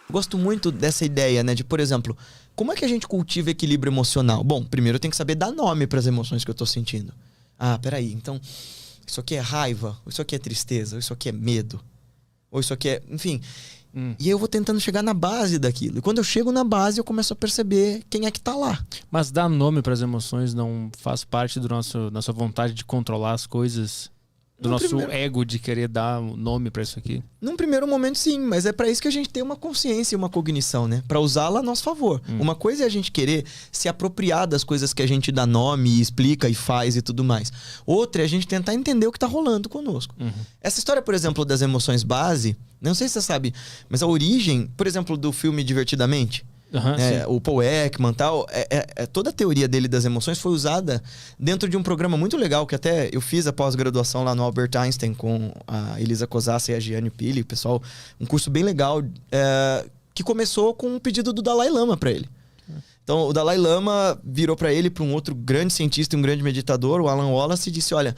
Eu gosto muito dessa ideia, né? De, por exemplo, como é que a gente cultiva equilíbrio emocional? Bom, primeiro eu tenho que saber dar nome para as emoções que eu tô sentindo. Ah, peraí, então isso aqui é raiva, ou isso aqui é tristeza, ou isso aqui é medo, ou isso aqui é... Enfim. E eu vou tentando chegar na base daquilo. E quando eu chego na base, eu começo a perceber quem é que tá lá. Mas dar nome para as emoções não faz parte da nossa vontade de controlar as coisas? Do nosso ego de querer dar um nome para isso aqui? Num primeiro momento, sim. Mas é para isso que a gente tem uma consciência e uma cognição, né? Para usá-la a nosso favor. Uma coisa é a gente querer se apropriar das coisas que a gente dá nome e explica e faz e tudo mais. Outra é a gente tentar entender o que tá rolando conosco. Essa história, por exemplo, das emoções base, não sei se você sabe, mas a origem, por exemplo, do filme Divertidamente... o Paul Ekman e tal, toda a teoria dele das emoções foi usada dentro de um programa muito legal que até eu fiz a pós-graduação lá no Albert Einstein com a Elisa Cosassa e a Gianni Pili, pessoal, um curso bem legal que começou com um pedido do Dalai Lama para ele. Então o Dalai Lama virou para ele, para um outro grande cientista e um grande meditador, o Alan Wallace, e disse: olha,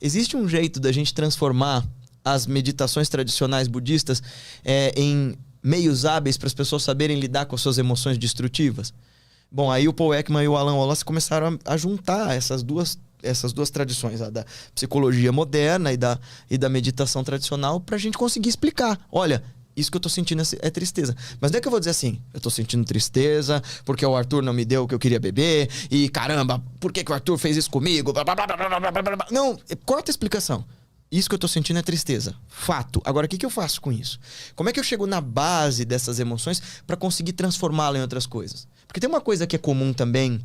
existe um jeito da gente transformar as meditações tradicionais budistas em meios hábeis para as pessoas saberem lidar com as suas emoções destrutivas. Bom, aí o Paul Ekman e o Alan Wallace começaram a juntar essas duas tradições, a da psicologia moderna e da meditação tradicional, para a gente conseguir explicar. Olha, isso que eu tô sentindo é tristeza. Mas não é que eu vou dizer assim, eu tô sentindo tristeza porque o Arthur não me deu o que eu queria beber e caramba, por que o Arthur fez isso comigo? Não, corta a explicação. Isso que eu tô sentindo é tristeza. Fato. Agora, o que eu faço com isso? Como é que eu chego na base dessas emoções para conseguir transformá-la em outras coisas? Porque tem uma coisa que é comum também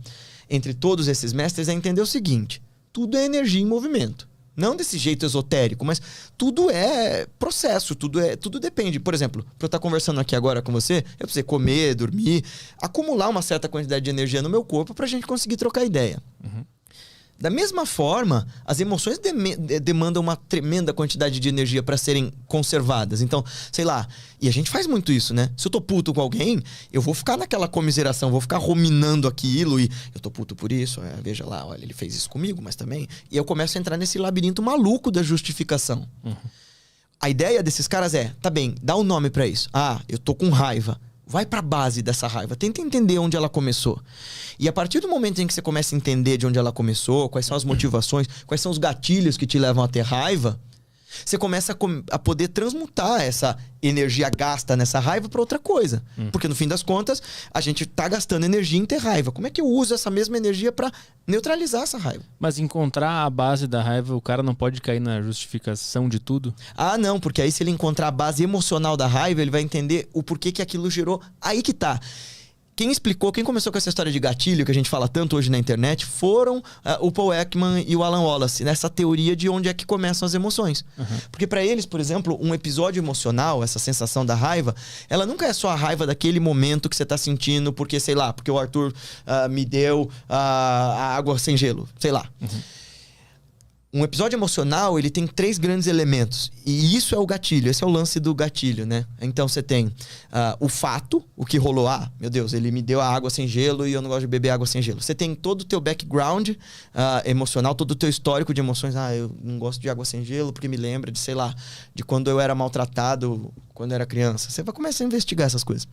entre todos esses mestres, é entender o seguinte: tudo é energia em movimento. Não desse jeito esotérico, mas tudo é processo, tudo depende. Por exemplo, para eu estar conversando aqui agora com você, eu preciso comer, dormir, acumular uma certa quantidade de energia no meu corpo para a gente conseguir trocar ideia. Da mesma forma, as emoções demandam uma tremenda quantidade de energia para serem conservadas. Então, sei lá, e a gente faz muito isso, né? Se eu tô puto com alguém, eu vou ficar naquela comiseração, vou ficar ruminando aquilo e eu tô puto por isso, veja lá, olha, ele fez isso comigo, mas também... E eu começo a entrar nesse labirinto maluco da justificação. A ideia desses caras tá bem, dá um nome para isso. Ah, eu tô com raiva. Vai pra base dessa raiva. Tenta entender onde ela começou. E a partir do momento em que você começa a entender de onde ela começou, quais são as motivações, quais são os gatilhos que te levam a ter raiva, você começa a poder transmutar essa energia gasta nessa raiva para outra coisa. Porque no fim das contas, a gente tá gastando energia em ter raiva. Como é que eu uso essa mesma energia para neutralizar essa raiva? Mas encontrar a base da raiva, o cara não pode cair na justificação de tudo? Ah, não, porque aí se ele encontrar a base emocional da raiva, ele vai entender o porquê que aquilo gerou. Aí que tá. Quem começou com essa história de gatilho, que a gente fala tanto hoje na internet, foram o Paul Ekman e o Alan Wallace, nessa teoria de onde é que começam as emoções. Porque para eles, por exemplo, um episódio emocional, essa sensação da raiva, ela nunca é só a raiva daquele momento que você tá sentindo, porque, sei lá, porque o Arthur me deu a água sem gelo, sei lá. Um episódio emocional, ele tem 3 grandes elementos. E isso é o gatilho, esse é o lance do gatilho, né? Então você tem o fato, o que rolou. Ah, meu Deus, ele me deu a água sem gelo e eu não gosto de beber água sem gelo. Você tem todo o teu background emocional, todo o teu histórico de emoções. Ah, eu não gosto de água sem gelo porque me lembra de, sei lá, de quando eu era maltratado quando eu era criança. Você vai começar a investigar essas coisas.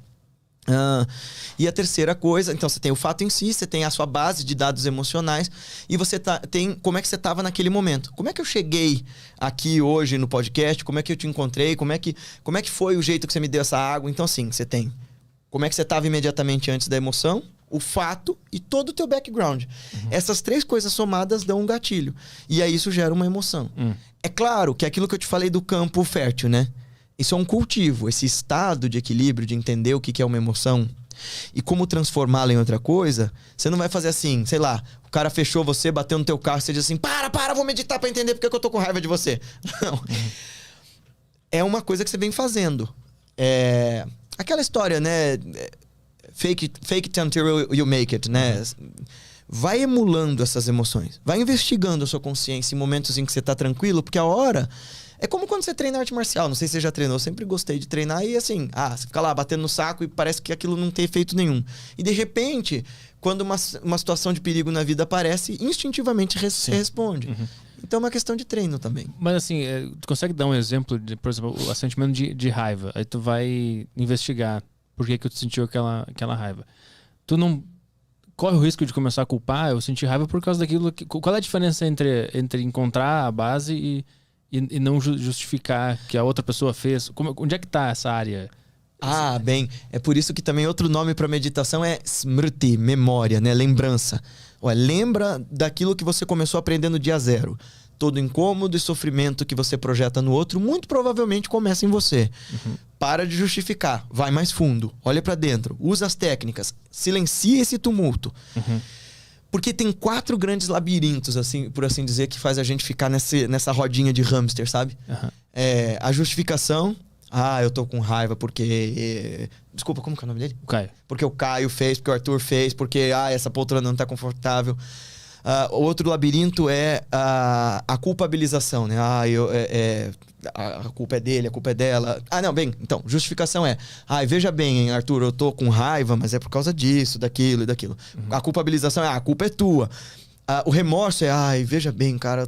E a terceira coisa, então você tem o fato em si, você tem a sua base de dados emocionais e você tem como é que você estava naquele momento. Como é que eu cheguei aqui hoje no podcast? Como é que eu te encontrei? Como é que foi o jeito que você me deu essa água? Então assim, você tem como é que você estava imediatamente antes da emoção, o fato e todo o teu background. Essas 3 coisas somadas dão um gatilho. E aí isso gera uma emoção. É claro que é aquilo que eu te falei do campo fértil, né? Isso é um cultivo, esse estado de equilíbrio, de entender o que é uma emoção e como transformá-la em outra coisa. Você não vai fazer assim, sei lá, o cara fechou você, bateu no teu carro, você diz assim, para, vou meditar pra entender porque que eu tô com raiva de você. Não. É uma coisa que você vem fazendo. Aquela história, né? Fake it until you make it, né? Vai emulando essas emoções. Vai investigando a sua consciência em momentos em que você tá tranquilo, porque a hora... É como quando você treina arte marcial. Não sei se você já treinou. Eu sempre gostei de treinar. E assim, você fica lá batendo no saco e parece que aquilo não tem efeito nenhum. E de repente, quando uma situação de perigo na vida aparece, instintivamente responde. Então é uma questão de treino também. Mas assim, tu consegue dar um exemplo de, por exemplo, o sentimento de raiva. Aí tu vai investigar. por que tu sentiu aquela raiva. Tu não corre o risco de começar a culpar, eu senti raiva por causa daquilo. Qual é a diferença entre encontrar a base e não justificar que a outra pessoa fez? Onde é que tá essa área? Bem, é por isso que também outro nome para meditação é smriti, memória, né? Lembrança. Lembra daquilo que você começou a aprender no dia zero. Todo incômodo e sofrimento que você projeta no outro, muito provavelmente começa em você. Para de justificar, vai mais fundo, olha para dentro, usa as técnicas, silencia esse tumulto. Porque tem 4 grandes labirintos, assim, por assim dizer, que faz a gente ficar nessa rodinha de hamster, sabe? A justificação. Eu tô com raiva porque... Desculpa, como que é o nome dele? O Caio. Porque o Caio fez, porque o Arthur fez, porque essa poltrona não tá confortável. O outro labirinto é a culpabilização, né? A culpa é dele, a culpa é dela. Então, justificação é... veja bem, hein, Arthur, eu tô com raiva, mas é por causa disso, daquilo e daquilo. A culpabilização é... a culpa é tua. O remorso é... veja bem, cara...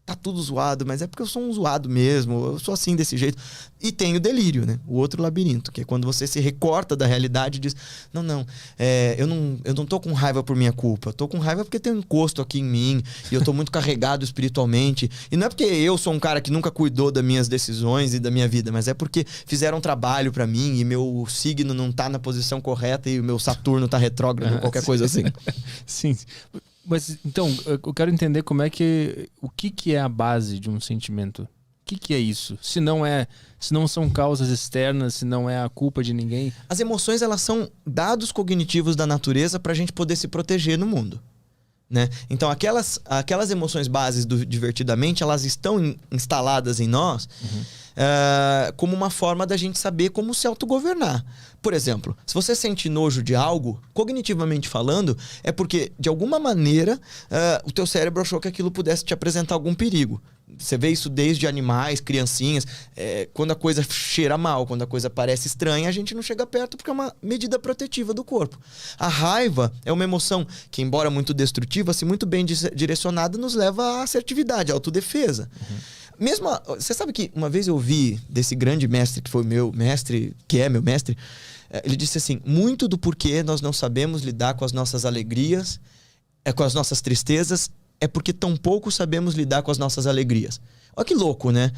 Tá tudo zoado, mas é porque eu sou um zoado mesmo. Eu sou assim, desse jeito. E tem o delírio, né? O outro labirinto, que é quando você se recorta da realidade e diz... Eu não tô com raiva por minha culpa. Eu tô com raiva porque tem um encosto aqui em mim. E eu tô muito carregado espiritualmente. E não é porque eu sou um cara que nunca cuidou das minhas decisões e da minha vida. Mas é porque fizeram um trabalho pra mim e meu signo não tá na posição correta e o meu Saturno tá retrógrado, qualquer coisa assim. Sim. Mas, então, eu quero entender como é que... O que é a base de um sentimento? O que é isso? Se não são causas externas, se não é a culpa de ninguém... As emoções, elas são dados cognitivos da natureza pra gente poder se proteger no mundo, né? Então, aquelas emoções bases do Divertidamente, elas estão instaladas em nós... como uma forma da gente saber como se autogovernar. Por exemplo, se você sente nojo de algo, cognitivamente falando, é porque, de alguma maneira, o teu cérebro achou que aquilo pudesse te apresentar algum perigo. Você vê isso desde animais, criancinhas. Quando a coisa cheira mal, quando a coisa parece estranha, a gente não chega perto porque é uma medida protetiva do corpo. A raiva é uma emoção que, embora muito destrutiva, se muito bem direcionada, nos leva à assertividade, à autodefesa. Você sabe que uma vez eu ouvi desse grande mestre, que foi meu mestre, que é meu mestre, ele disse assim: muito do porquê nós não sabemos lidar com as nossas alegrias, com as nossas tristezas, é porque tão pouco sabemos lidar com as nossas alegrias. Olha que louco, né?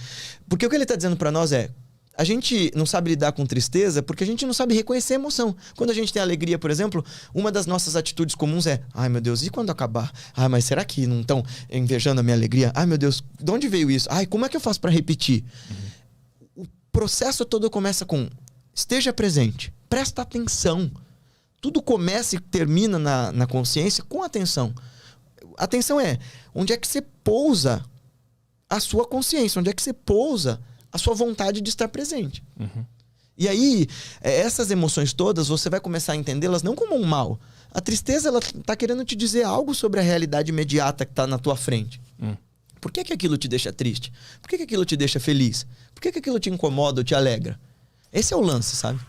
Porque o que ele está dizendo para nós é: a gente não sabe lidar com tristeza porque a gente não sabe reconhecer a emoção. Quando a gente tem alegria, por exemplo, uma das nossas atitudes comuns é: ai meu Deus, e quando acabar? Mas será que não estão invejando a minha alegria? Ai meu Deus, de onde veio isso? Como é que eu faço para repetir? O processo todo começa com: esteja presente, presta atenção. Tudo começa e termina na consciência com atenção. Atenção é onde é que você pousa a sua consciência, onde é que você pousa a sua vontade de estar presente. E aí, essas emoções todas, você vai começar a entendê-las não como um mal. A tristeza, ela tá querendo te dizer algo sobre a realidade imediata que tá na tua frente. Por que aquilo te deixa triste? Por que aquilo te deixa feliz? Por que aquilo te incomoda ou te alegra? Esse é o lance, sabe?